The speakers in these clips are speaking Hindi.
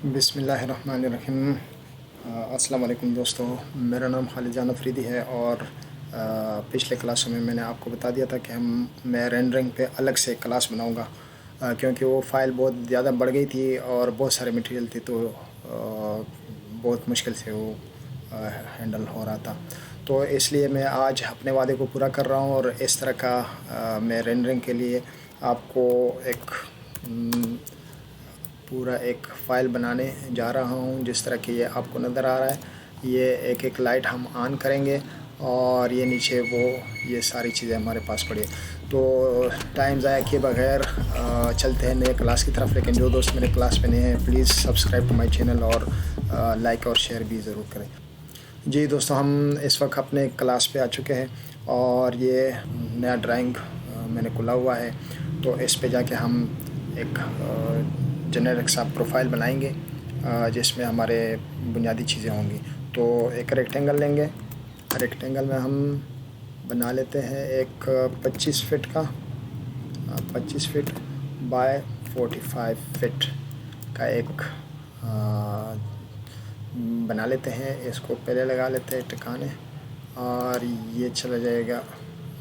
बिस्मिल्लाहिर्रहमानिर्रहीम। अस्सलाम वालेकुम दोस्तों, मेरा नाम खालिद जान अफरीदी है और पिछले क्लासों में मैंने आपको बता दिया था कि मैं रेंडरिंग पे अलग से क्लास बनाऊंगा, क्योंकि वो फ़ाइल बहुत ज़्यादा बढ़ गई थी और बहुत सारे मटेरियल थे, तो बहुत मुश्किल से वो हैंडल हो रहा था। तो इसलिए मैं आज अपने वादे को पूरा कर रहा हूँ और इस तरह का मैं रेंडरिंग के लिए आपको एक पूरा एक फ़ाइल बनाने जा रहा हूँ। जिस तरह की ये आपको नज़र आ रहा है, ये एक एक लाइट हम ऑन करेंगे और ये नीचे वो ये सारी चीज़ें हमारे पास पड़ी है। तो टाइम ज़ाया किए बगैर चलते हैं नए क्लास की तरफ। लेकिन जो दोस्त मेरे क्लास पे नए हैं, please subscribe to my channel और लाइक और शेयर भी ज़रूर करें। जी दोस्तों, हम इस वक्त अपने क्लास पे आ चुके हैं और ये नया ड्राइंग मैंने खुला हुआ है। तो इस पे जाके हम एक जेनेरिक सा प्रोफाइल बनाएंगे जिसमें हमारे बुनियादी चीज़ें होंगी। तो एक रेक्टेंगल लेंगे, रेक्टेंगल में हम बना लेते हैं एक 25 फीट का 25 फीट बाय 45 फीट का एक बना लेते हैं। इसको पहले लगा लेते हैं टिकाने और ये चला जाएगा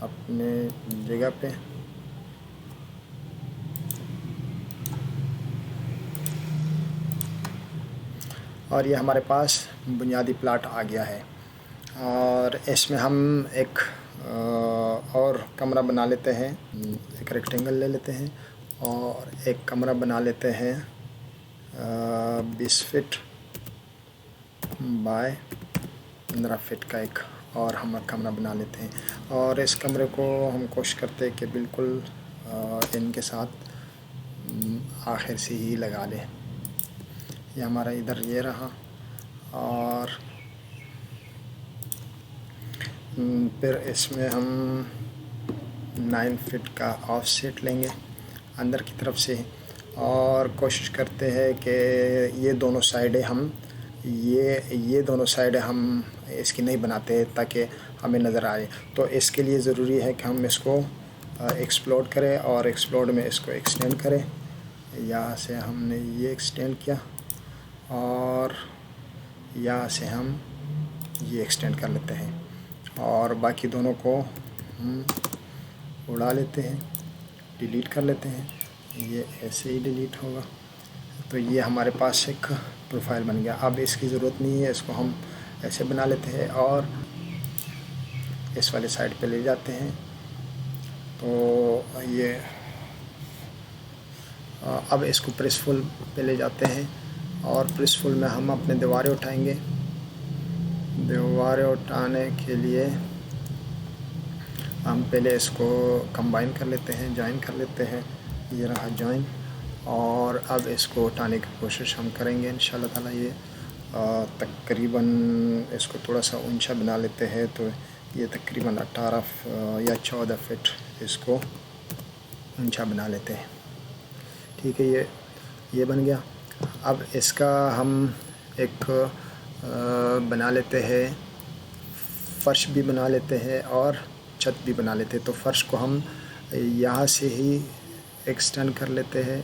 अपने जगह पे। और ये हमारे पास बुनियादी प्लाट आ गया है और इसमें हम एक और कमरा बना लेते हैं। एक रेक्टेंगल ले लेते हैं और एक कमरा बना लेते हैं 20 फीट बाय 15 फीट का एक और हम कमरा बना लेते हैं। और इस कमरे को हम कोशिश करते हैं कि बिल्कुल इनके साथ आखिर से ही लगा लें। ये हमारा इधर ये रहा और फिर इसमें हम 9 फीट का ऑफसेट लेंगे अंदर की तरफ से और कोशिश करते हैं कि ये दोनों साइडें हम ये दोनों साइडें हम इसकी नहीं बनाते ताकि हमें नज़र आए। तो इसके लिए ज़रूरी है कि हम इसको एक्सप्लोड करें और एक्सप्लोड में इसको एक्सटेंड करें। यहाँ से हमने ये एक्सटेंड किया और यहाँ से हम ये एक्सटेंड कर लेते हैं और बाकी दोनों को हम उड़ा लेते हैं, डिलीट कर लेते हैं। ये ऐसे ही डिलीट होगा। तो ये हमारे पास एक प्रोफाइल बन गया। अब इसकी ज़रूरत नहीं है, इसको हम ऐसे बना लेते हैं और इस वाले साइड पे ले जाते हैं। तो ये अब इसको प्रेसफुल पे ले जाते हैं और प्रेसफुल में हम अपने दीवारें उठाएंगे। दीवारें उठाने के लिए हम पहले इसको कंबाइन कर लेते हैं, जॉइन कर लेते हैं। ये रहा जॉइन और अब इसको उठाने की कोशिश हम करेंगे इंशाल्लाह ताला। ये तकरीबन इसको थोड़ा सा ऊंचा बना लेते हैं। तो ये तकरीबन 18 या 14 फीट इसको ऊंचा बना लेते हैं। ठीक है, ये बन गया। अब इसका हम एक बना लेते हैं, फ़र्श भी बना लेते हैं और छत भी बना लेते हैं। तो फ़र्श को हम यहाँ से ही एक्सटेंड कर लेते हैं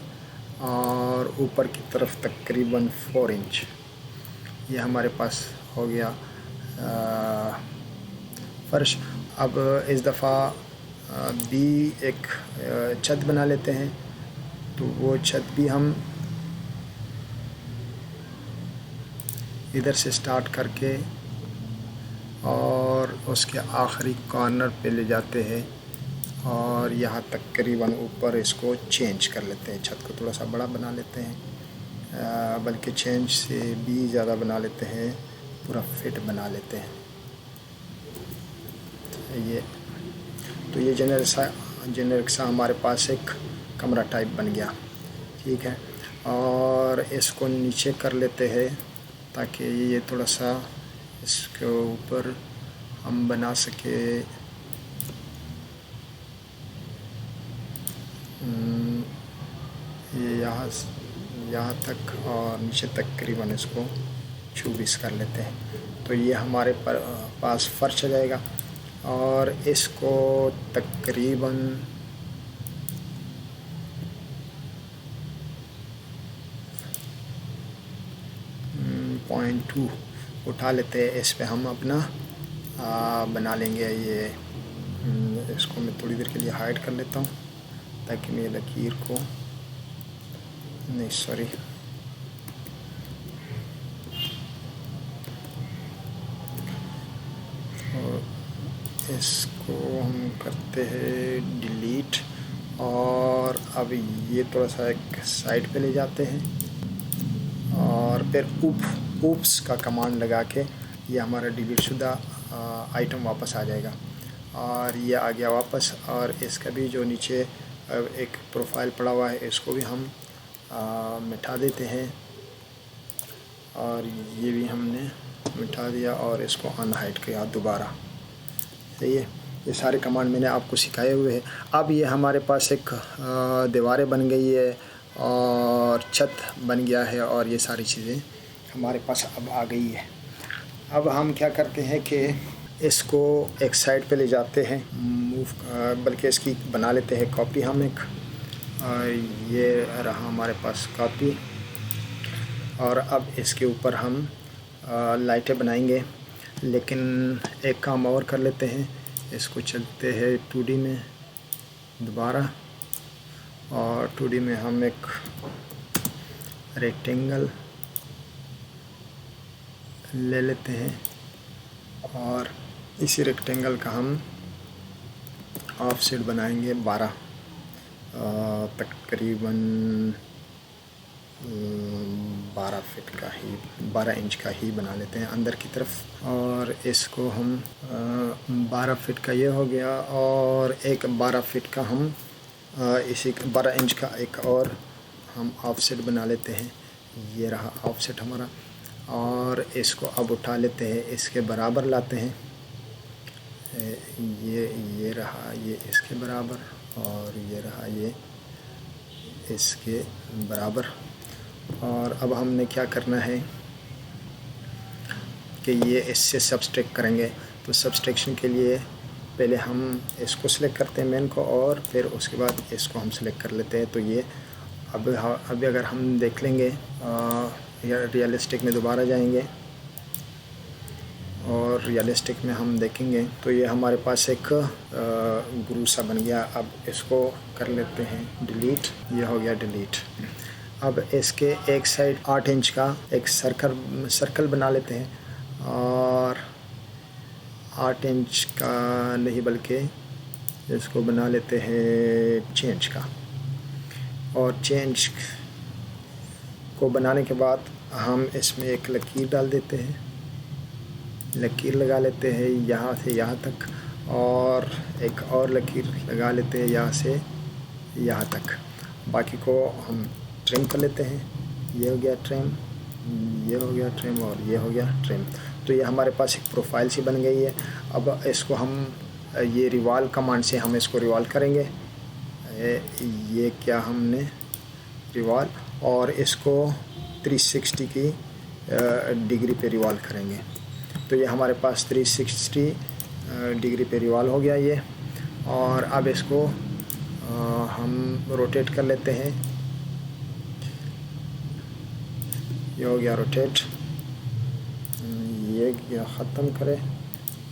और ऊपर की तरफ तकरीबन 4 इंच ये हमारे पास हो गया फ़र्श। अब इस दफ़ा भी एक छत बना लेते हैं। तो वो छत भी हम इधर से स्टार्ट करके और उसके आखिरी कॉर्नर पे ले जाते हैं और यहाँ तकरीबन ऊपर इसको चेंज कर लेते हैं। छत को थोड़ा सा बड़ा बना लेते हैं, बल्कि चेंज से भी ज़्यादा बना लेते हैं, पूरा फिट बना लेते हैं। ये जेनेरिक सा हमारे पास एक कमरा टाइप बन गया। ठीक है, और इसको नीचे कर लेते हैं ताकि ये थोड़ा सा इसके ऊपर हम बना सके। ये यहाँ तक और नीचे तकरीबन इसको 24 कर लेते हैं। तो ये हमारे पास फ़र्श आ जाएगा और इसको तकरीबन 2.2 उठा लेते हैं। इस पे हम अपना बना लेंगे ये। इसको मैं थोड़ी देर के लिए हाइड कर लेता हूँ ताकि मैं लकीर को नहीं, सॉरी, इसको हम करते हैं डिलीट। और अब ये थोड़ा सा एक साइड पे ले जाते हैं और फिर ऊप्स का कमांड लगा के ये हमारा डिलीट शुदा आइटम वापस आ जाएगा। और ये आ गया वापस। और इसका भी जो नीचे एक प्रोफाइल पड़ा हुआ है इसको भी हम मिटा देते हैं। और ये भी हमने मिटा दिया और इसको अनहाइड किया दोबारा। सही है, ये सारे कमांड मैंने आपको सिखाए हुए हैं। अब ये हमारे पास एक दीवारें बन गई है और छत बन गया है और ये सारी चीज़ें हमारे पास अब आ गई है। अब हम क्या करते हैं कि इसको एक साइड पे ले जाते हैं, बल्कि इसकी बना लेते हैं कॉपी हम एक। ये रहा हमारे पास कॉपी। और अब इसके ऊपर हम लाइटें बनाएंगे, लेकिन एक काम और कर लेते हैं। इसको चलते हैं 2D में दोबारा, और 2D में हम एक रेक्टेंगल ले लेते हैं और इसी रेक्टेंगल का हम ऑफसेट बनाएंगे 12 तकरीबन 12 फीट का ही, 12 इंच का ही बना लेते हैं अंदर की तरफ। और इसको हम 12 फीट का ये हो गया, और एक 12 फीट का हम इसी 12 इंच का एक और हम ऑफसेट बना लेते हैं। ये रहा ऑफसेट हमारा। और इसको अब उठा लेते हैं, इसके बराबर लाते हैं। ये रहा ये इसके बराबर, और ये रहा ये इसके बराबर। और अब हमने क्या करना है कि ये इससे सब्सट्रैक्ट करेंगे। तो सब्सट्रैक्शन के लिए पहले हम इसको सिलेक्ट करते हैं मेन को, और फिर उसके बाद इसको हम सिलेक्ट कर लेते हैं। तो ये अब अगर हम देख लेंगे या रियलिस्टिक में दोबारा जाएंगे और रियलिस्टिक में हम देखेंगे तो ये हमारे पास एक ग्रू सा बन गया। अब इसको कर लेते हैं डिलीट। ये हो गया डिलीट। अब इसके एक साइड 8 इंच का एक सर्कल बना लेते हैं, और 8 इंच का नहीं बल्कि इसको बना लेते हैं 6 इंच का। और 6 इंच को बनाने के बाद हम इसमें एक लकीर डाल देते हैं, लकीर लगा लेते हैं यहाँ से यहाँ तक, और एक और लकीर लगा लेते हैं यहाँ से यहाँ तक। बाकी को हम ट्रिम कर लेते हैं। ये हो गया ट्रिम, ये हो गया ट्रिम, और ये हो गया ट्रिम। तो ये हमारे पास एक प्रोफाइल सी बन गई है। अब इसको हम ये रिवॉल्व कमांड से हम इसको रिवॉल्व करेंगे। ये क्या हमने रिवॉल्व, और इसको 360 की डिग्री पे रिवॉल्व करेंगे। तो ये हमारे पास 360 डिग्री पे रिवॉल्व हो गया ये। और अब इसको हम रोटेट कर लेते हैं। ये हो गया रोटेट। ये ख़त्म करें,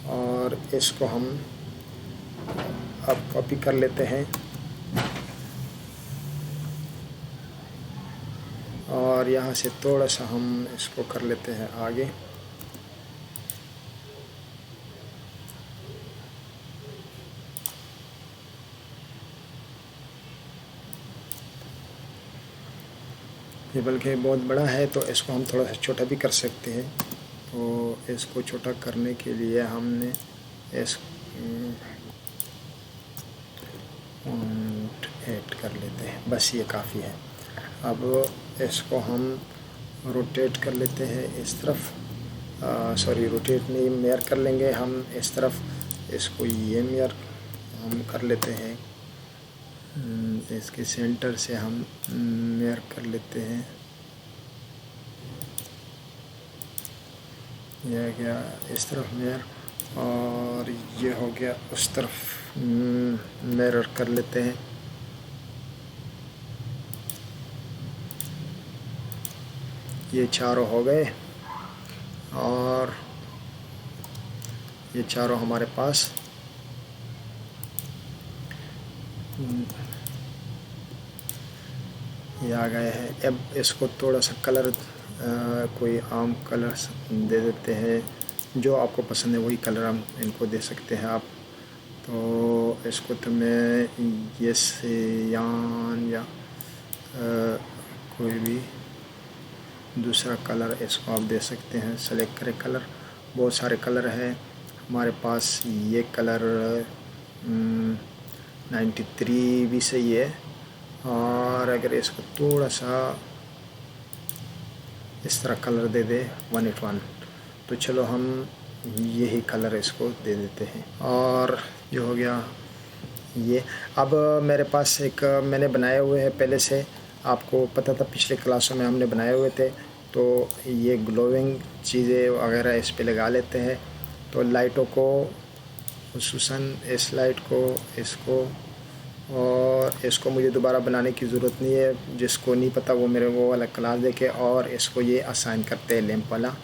और इसको हम अब कॉपी कर लेते हैं, और यहाँ से थोड़ा सा हम इसको कर लेते हैं आगे। ये बल्कि बहुत बड़ा है तो इसको हम थोड़ा सा छोटा भी कर सकते हैं। तो इसको छोटा करने के लिए हमने इस ऐड कर लेते हैं, बस ये काफ़ी है। अब इसको हम रोटेट कर लेते हैं इस तरफ, सॉरी रोटेट नहीं, मेयर कर लेंगे हम इस तरफ। इसको ये मेयर हम कर लेते हैं, इसके सेंटर से हम मेयर कर लेते हैं। यह गया इस तरफ मेयर, और ये हो गया उस तरफ मिरर कर लेते हैं। ये चारों हो गए। और ये चारों हमारे पास ये आ गए हैं। अब इसको थोड़ा सा कलर कोई आम कलर दे देते हैं, जो आपको पसंद है वही कलर हम इनको दे सकते हैं आप। तो इसको तो मैं ये सियान या कोई भी दूसरा कलर इसको आप दे सकते हैं। सेलेक्ट करें कलर, बहुत सारे कलर हैं हमारे पास। ये कलर 93 भी सही है। और अगर इसको थोड़ा सा इस तरह कलर दे दे 181, तो चलो हम यही कलर इसको दे देते हैं। और ये हो गया ये। अब मेरे पास एक मैंने बनाए हुए हैं पहले से, आपको पता था पिछले क्लासों में हमने बनाए हुए थे। तो ये ग्लोइंग चीज़ें वगैरह इस पे लगा लेते हैं। तो लाइटों को, खुसूसन इस लाइट को, इसको और इसको मुझे दोबारा बनाने की ज़रूरत नहीं है। जिसको नहीं पता वो मेरे वो वाला क्लास देखे। और इसको ये असाइन करते हैं लैंप वाला।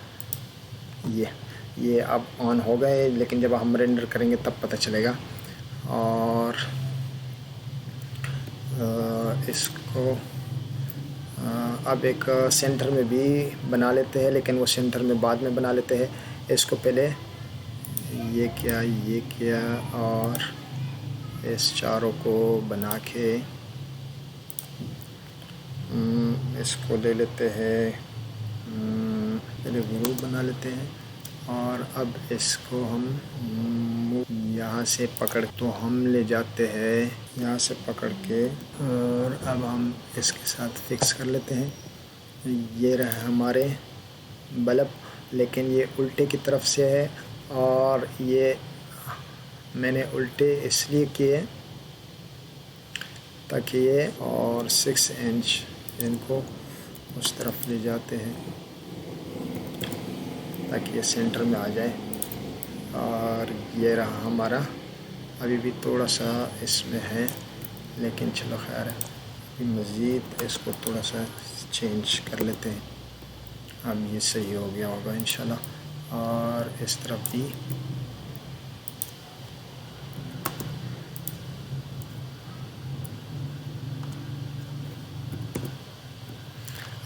ये अब ऑन हो गए, लेकिन जब हम रेंडर करेंगे तब पता चलेगा। और इसको अब एक सेंटर में भी बना लेते हैं, लेकिन वो सेंटर में बाद में बना लेते हैं। इसको पहले ये किया और इस चारों को बना के इसको ले लेते हैं, पहले ग्रुप बना लेते हैं। और अब इसको हम यहाँ से पकड़, तो हम ले जाते हैं यहाँ से पकड़ के, और अब हम इसके साथ फिक्स कर लेते हैं। ये रहे हमारे बल्ब, लेकिन ये उल्टे की तरफ से है। और ये मैंने उल्टे इसलिए किए ताकि ये और 6 इंच इनको उस तरफ ले जाते हैं ताकि ये सेंटर में आ जाए। और ये रहा हमारा, अभी भी थोड़ा सा इसमें है, लेकिन चलो खैर है। अभी मज़ीद इसको थोड़ा सा चेंज कर लेते हैं। अब ये सही हो गया होगा इंशाल्लाह। और इस तरफ भी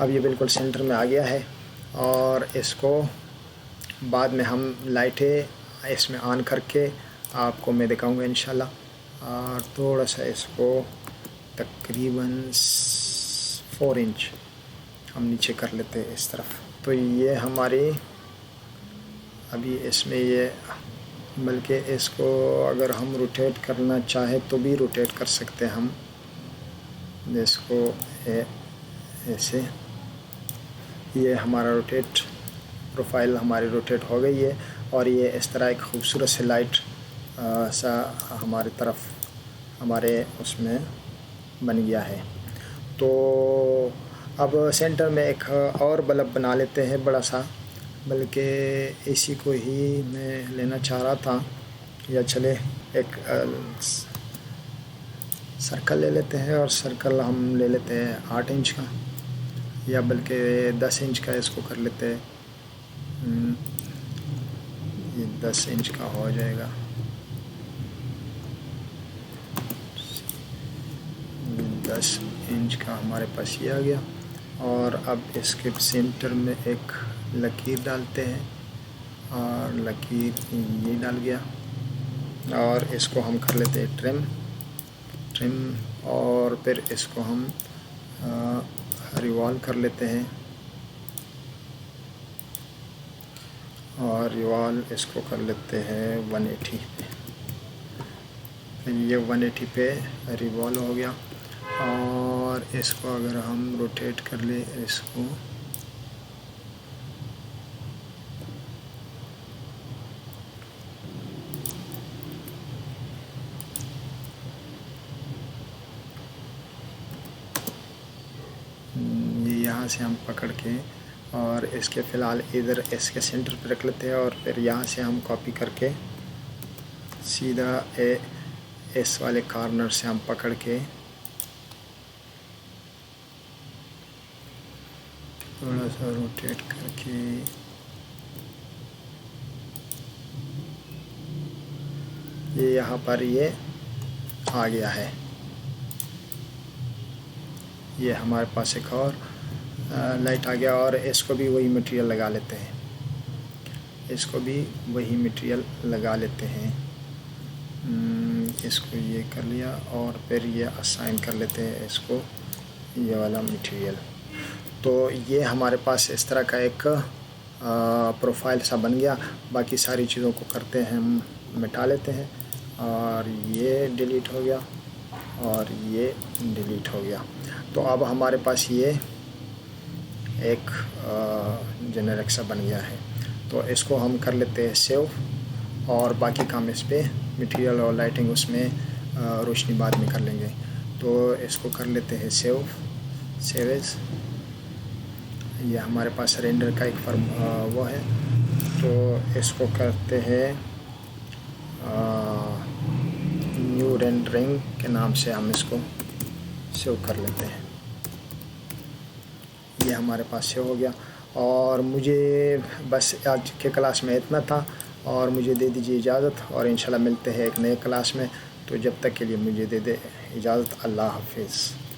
अब ये बिल्कुल सेंटर में आ गया है। और इसको बाद में हम लाइटें इसमें ऑन करके आपको मैं दिखाऊंगा इंशाल्लाह। और थोड़ा सा इसको तकरीबन 4 इंच हम नीचे कर लेते हैं इस तरफ। तो ये हमारी अभी इसमें ये, बल्कि इसको अगर हम रोटेट करना चाहे तो भी रोटेट कर सकते हैं हम। इसको ऐसे, ये हमारा रोटेट प्रोफाइल हमारी रोटेट हो गई है। और ये इस तरह एक खूबसूरत से लाइट सा हमारी तरफ हमारे उसमें बन गया है। तो अब सेंटर में एक और बल्ब बना लेते हैं बड़ा सा, बल्कि इसी को ही मैं लेना चाह रहा था। या चले एक सर्कल ले लेते हैं, और सर्कल हम ले लेते हैं 8 इंच का, या बल्कि 10 इंच का इसको कर लेते हैं। ये 10 इंच का हो जाएगा। 10 इंच का हमारे पास ये आ गया। और अब इसके सेंटर में एक लकीर डालते हैं, और लकीर ये डाल गया। और इसको हम कर लेते हैं ट्रिम। और फिर इसको हम रिवॉल्व कर लेते हैं। और रिवॉल्व इसको कर लेते हैं 180 पे। फिर ये 180 पे रिवॉल्व हो गया। और इसको अगर हम रोटेट कर ले, इसको ये यहाँ से हम पकड़ के, और इसके फ़िलहाल इधर इसके सेंटर पे रख लेते हैं। और फिर यहाँ से हम कॉपी करके सीधा इस वाले कॉर्नर से हम पकड़ के थोड़ा सा रोटेट करके ये यहाँ पर ये आ गया है। ये हमारे पास एक और लाइट आ गया, और इसको भी वही मटेरियल लगा लेते हैं, इसको भी वही मटेरियल लगा लेते हैं। इसको ये कर लिया और फिर ये असाइन कर लेते हैं इसको ये वाला मटेरियल। तो ये हमारे पास इस तरह का एक प्रोफाइल सा बन गया। बाकी सारी चीज़ों को करते हैं, हम मिटा लेते हैं, और ये डिलीट हो गया और ये डिलीट हो गया। तो अब हमारे पास ये एक जेनेरिक सा बन गया है। तो इसको हम कर लेते हैं सेव, और बाकी काम इस पर मटेरियल और लाइटिंग उसमें रोशनी बाद में कर लेंगे। तो इसको कर लेते हैं सेव एज। ये हमारे पास रेंडर का एक फॉर्म वो है, तो इसको करते हैं न्यू रेंडरिंग के नाम से हम इसको सेव कर लेते हैं। ये हमारे पास सेव हो गया। और मुझे बस आज के क्लास में इतना था, और मुझे दे दीजिए इजाज़त, और इंशाल्लाह मिलते हैं एक नए क्लास में। तो जब तक के लिए मुझे दे दे इजाज़त। अल्लाह हाफिज़।